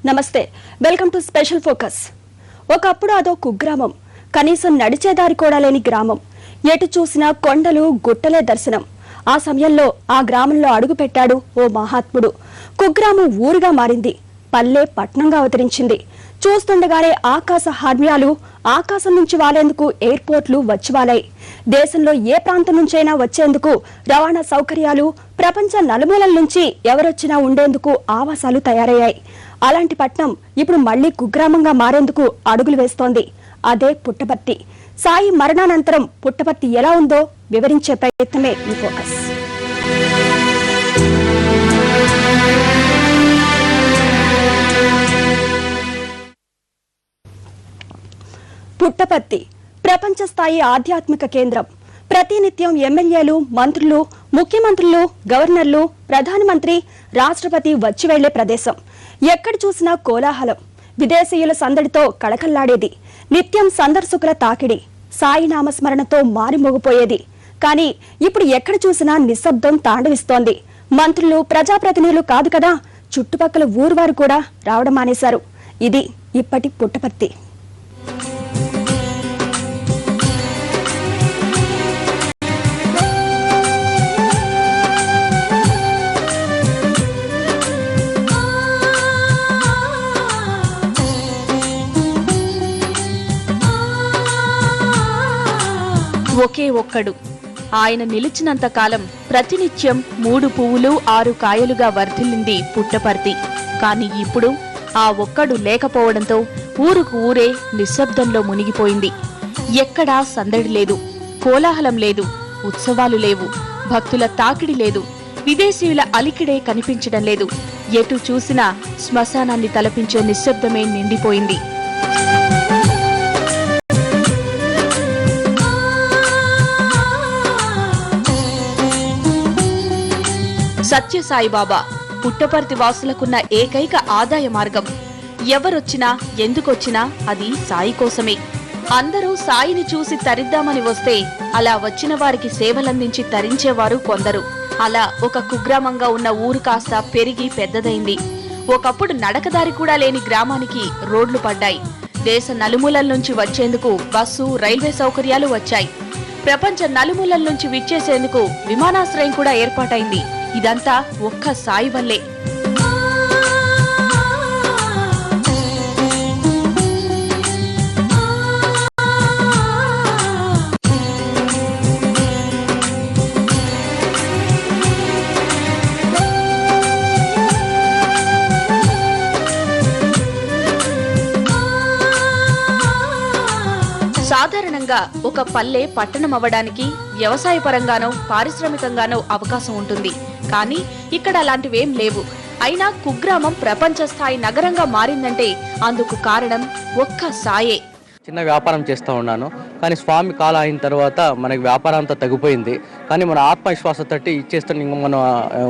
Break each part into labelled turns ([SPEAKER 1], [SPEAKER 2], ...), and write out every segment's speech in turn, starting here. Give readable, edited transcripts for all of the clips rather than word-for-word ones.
[SPEAKER 1] నమస్తే, welcome to special focus. ఒకప్పుడు అదో కుగ్రామం, కనీసం నడిచేదారి కూడా లేని గ్రామం. ఎటు చూసినా కొండలు గుట్టలే దర్శనం. ఆ సమయంలో ఆ గ్రామంలో అడుగుపెట్టాడు ఓ మహాత్ముడు. కుగ్రామం ఊరుగా మారింది, పల్లె పట్నంగా అవతరించింది. చూస్తుండగానే ఆకాశ హార్మ్యాలు, ఆకాశం నుంచి వాలేందుకు ఎయిర్పోర్ట్లు వచ్చివాలాయి. దేశంలో ఏ ప్రాంతం నుంచైనా వచ్చేందుకు రవాణా సౌకర్యాలు, ప్రపంచ నలుమూలల నుంచి ఎవరొచ్చినా ఉండేందుకు ఆవాసాలు తయారయ్యాయి. అలాంటి పట్నం ఇప్పుడు మళ్లీ కుగ్రామంగా మారేందుకు అడుగులు వేస్తోంది. అదే పుట్టపర్తి. సాయి మరణానంతరం పుట్టపర్తి ఎలా ఉందో వివరించే ప్రయత్నమే ఈ ఫోకస్. పుట్టపర్తి ప్రపంచ స్థాయి ఆధ్యాత్మిక కేంద్రం. ప్రతినిత్యం ఎమ్మెల్యేలు, మంత్రులు, ముఖ్యమంత్రులు, గవర్నర్లు, ప్రధానమంత్రి, రాష్ట్రపతి వచ్చి వెళ్లే ప్రదేశం. ఎక్కడ చూసినా కోలాహలం, విదేశీయుల సందడితో కళకళ్లాడేది. నిత్యం సందర్శకుల తాకిడి, సాయి నామస్మరణతో మారిమోగిపోయేది. కానీ ఇప్పుడు ఎక్కడ చూసినా నిశ్శబ్దం తాండవిస్తోంది. మంత్రులు, ప్రజాప్రతినిధులు కాదు కదా, చుట్టుపక్కల ఊరువారు కూడా రావడం మానేశారు. ఇది ఇప్పటి పుట్టపర్తి.
[SPEAKER 2] ఒకే ఒక్కడు. ఆయన నిలిచినంత కాలం ప్రతినిత్యం 3 పువ్వులు 6 కాయలుగా వర్ధిల్లింది పుట్టపర్తి. కాని ఇప్పుడు ఆ ఒక్కడు లేకపోవడంతో ఊరుకు ఊరే నిశ్శబ్దంలో మునిగిపోయింది. ఎక్కడా సందడి లేదు, కోలాహలం లేదు, ఉత్సవాలు లేవు, భక్తుల తాకిడి లేదు, విదేశీయుల అలికిడే కనిపించడం లేదు. ఎటు చూసినా శ్మశానాన్ని తలపించే నిశ్శబ్దమే నిండిపోయింది. సత్యసాయిబాబా పుట్టపర్తి వాసులకున్న ఏకైక ఆదాయ మార్గం. ఎవరొచ్చినా ఎందుకొచ్చినా అది సాయి కోసమే. అందరూ సాయిని చూసి తరిద్దామని వస్తే అలా వచ్చిన వారికి సేవలందించి తరించేవారు కొందరు. అలా ఒక కుగ్రామంగా ఉన్న ఊరు కాస్త పెరిగి పెద్దదైంది. ఒకప్పుడు నడకదారి కూడా లేని గ్రామానికి రోడ్లు పడ్డాయి. దేశ నలుమూలల నుంచి వచ్చేందుకు బస్సు, రైల్వే సౌకర్యాలు వచ్చాయి. ప్రపంచ నలుమూలల నుంచి విచ్చేసేందుకు విమానాశ్రయం కూడా ఏర్పాటైంది. ఇదంతా ఒక్క సాయి వల్లే. సాధారణంగా ఒక పల్లె పట్టణం అవ్వడానికి వ్యవసాయ పరంగానో పారిశ్రామికంగానో అవకాశం ఉంటుంది. కానీ ఇక్కడ అలాంటివేం లేవు. అయినా కుగ్రామం ప్రపంచ స్థాయి నగరంగా మారిందంటే అందుకు కారణం ఒక్క సాయే.
[SPEAKER 3] చిన్న వ్యాపారం చేస్తూ ఉన్నాను, కానీ స్వామి కాల అయిన తర్వాత మనకి వ్యాపారం అంతా తగ్గిపోయింది. కానీ మన ఆత్మవిశ్వాస తట్టి ఇచ్చేస్తే ఇంకా మనం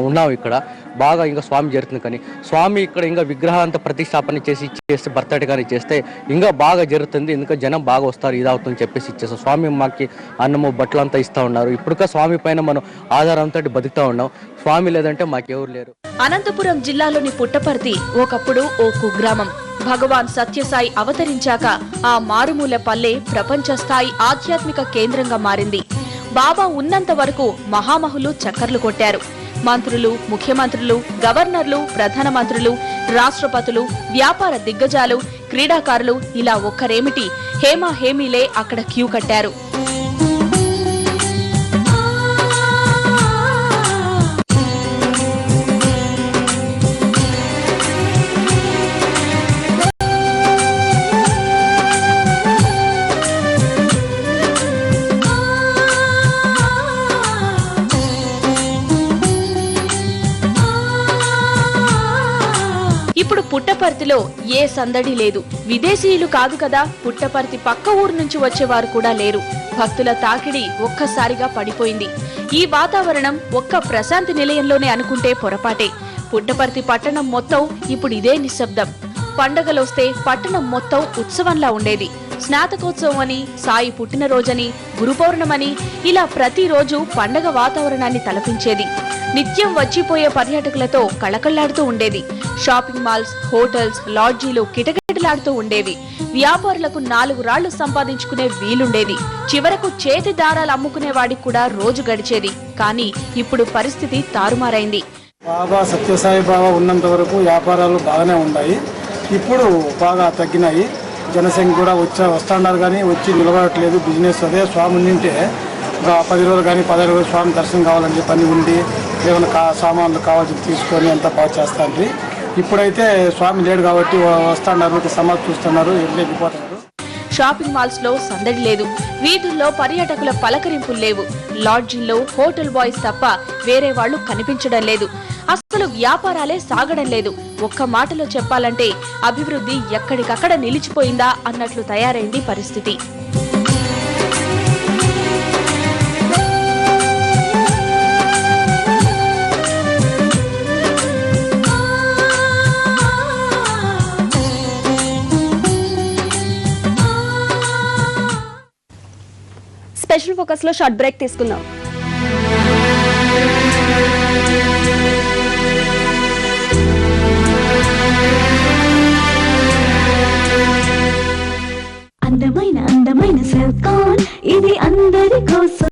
[SPEAKER 3] ఉన్నాం ఇక్కడ బాగా. ఇంకా స్వామి జరుగుతుంది. కానీ స్వామి ఇక్కడ ఇంకా విగ్రహాంత ప్రతిష్టాపన చేసి ఇచ్చేస్తే బర్త్డే కానీ చేస్తే ఇంకా బాగా జరుగుతుంది. ఇంకా జనం బాగా వస్తారు, ఇదవుతుందని చెప్పేసి ఇచ్చేస్తాం. స్వామి మాకి అన్నము బట్టలు అంతా ఇస్తూ ఉన్నారు. ఇప్పుడుగా స్వామి పైన మనం ఆధారంతో బతుకుతూ ఉన్నాం. స్వామి లేదంటే మాకెవరు లేరు.
[SPEAKER 2] అనంతపురం జిల్లాలోని పుట్టపర్తి ఒకప్పుడు ఓ కుగ్రామం. భగవాన్ సత్యసాయి అవతరించాక ఆ మారుమూల పల్లె ప్రపంచ స్థాయి ఆధ్యాత్మిక కేంద్రంగా మారింది. బాబా ఉన్నంత వరకు మహామహులు చక్కర్లు కొట్టారు. మంత్రులు, ముఖ్యమంత్రులు, గవర్నర్లు, ప్రధానమంత్రులు, రాష్ట్రపతులు, వ్యాపార దిగ్గజాలు, క్రీడాకారులు ఇలా ఒక్కరేమిటి, హేమా హేమీలే అక్కడ క్యూ కట్టారు. ఇప్పుడు పుట్టపర్తిలో ఏ సందడి లేదు. విదేశీయులు కాదు కదా, పుట్టపర్తి పక్క ఊరు నుంచి వచ్చేవారు కూడా లేరు. భక్తుల తాకిడి ఒక్కసారిగా పడిపోయింది. ఈ వాతావరణం ఒక్క ప్రశాంతి నిలయంలోనే అనుకుంటే పొరపాటే. పుట్టపర్తి పట్టణం మొత్తం ఇప్పుడు ఇదే నిశ్శబ్దం. పండగలొస్తే పట్టణం మొత్తం ఉత్సవంలా ఉండేది. స్నాతకోత్సవం అని, సాయి పుట్టినరోజని, గురు పౌర్ణమని ఇలా ప్రతిరోజు పండగ వాతావరణాన్ని తలపించేది. నిత్యం వచ్చిపోయే పర్యాటకులతో కళకళ్లాడుతూ ఉండేది. షాపింగ్ మాల్స్, హోటల్స్, లాడ్జీలు కిటకిటలాడుతూ ఉండేవి. వ్యాపారులకు 4 రాళ్లు సంపాదించుకునే వీలుండేది. చివరకు చేతి దారాలు అమ్ముకునే వాడికి కూడా రోజు గడిచేది. కానీ ఇప్పుడు పరిస్థితి తారుమారైంది.
[SPEAKER 4] బాబా సత్యసాయి బాబా ఉన్నంత వరకు వ్యాపారాలు బాగానే ఉన్నాయి. ఇప్పుడు బాగా తగ్గినాయి. జనసంఖ్య కూడా వస్తున్నారు కానీ వచ్చి నిలబడట్లేదు. బిజినెస్ అదే స్వామి నింటే ఒక 10 రోజులు కానీ 15 రోజులు స్వామి దర్శనం కావాలని పని ఉండి ఏమైనా సామాన్లు కావాల్సి తీసుకొని అంతా బాగా చేస్తాండ్రి. ఇప్పుడైతే స్వామి లేడు కాబట్టి వస్తున్నారు, సమాధి చూస్తున్నారు, వెళ్ళిపోతున్నారు.
[SPEAKER 2] షాపింగ్ మాల్స్ లో సందడి లేదు. వీధుల్లో పర్యాటకుల పలకరింపులు లేవు. లాడ్జిల్లో హోటల్ బాయ్స్ తప్ప వేరే వాళ్లు కనిపించడం లేదు. అసలు వ్యాపారాలే సాగడం లేదు. ఒక్క మాటలో చెప్పాలంటే అభివృద్ధి ఎక్కడికక్కడ నిలిచిపోయిందా అన్నట్లు తయారైంది పరిస్థితి.
[SPEAKER 1] స్పెషల్ ఫోకస్ లో షార్ట్ బ్రేక్ తీసుకుందాం.
[SPEAKER 5] అందమైన సెల్ ఫోన్ ఇది అందరి కోసం.